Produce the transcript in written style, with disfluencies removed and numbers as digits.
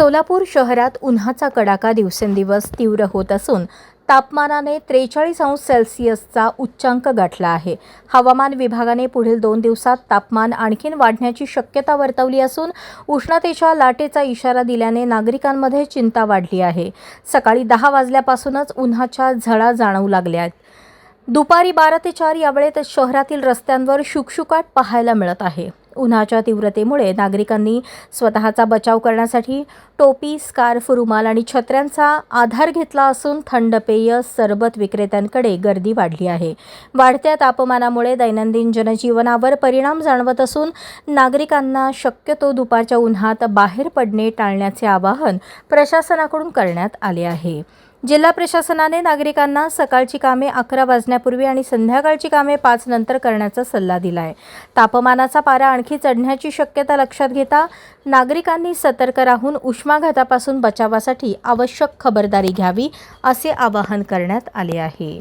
सोलापूर शहरात उन्हाचा कडाका दिवसेंदिवस तीव्र होत असून तापमानाने 43°C उच्चांक गाठला आहे। हवामान विभागाने पुढील 2 दिवसात तापमान आणखीन वाढण्याची शक्यता वर्तवली असून उष्णतेच्या लाटेचा इशारा दिल्याने नागरिकांमध्ये चिंता वाढली आहे। सकाळी 10 वाजल्यापासूनच उन्हाच्या झळा जाणवू लागल्या आहेत। दुपारी 12 ते 4 या वेळेत शहरातील रस्त्यांवर शुकशुकाट पाहायला मिळत आहे। उन्हाच्या तीव्रतेमुळे नागरिकांनी स्वतःचा बचाव करण्यासाठी टोपी, स्कार्फ, रुमाल आणि छत्र्यांचा आधार घेतला असून थंड पेय, सरबत विक्रेत्यांकडे गर्दी वाढली आहे। वाढत्या तापमानामुळे दैनंदिन जनजीवनावर परिणाम जाणवत असून नागरिकांना शक्यतो दुपारच्या उन्हात बाहेर पडणे टाळण्याचे आवाहन प्रशासनाकडून करण्यात आले आहे। जिल्हा प्रशासनाने नागरिकांना सकाळची कामे 11 वाजण्यापूर्वी आणि संध्याकाळची कामे 5 नंतर करण्याचा सल्ला दिला आहे। तापमानाचा पारा आणखी चढण्याची शक्यता लक्षात घेता नागरिकांनी सतर्क राहून उष्माघातापासून बचावासाठी आवश्यक खबरदारी घ्यावी असे आवाहन करण्यात आले आहे।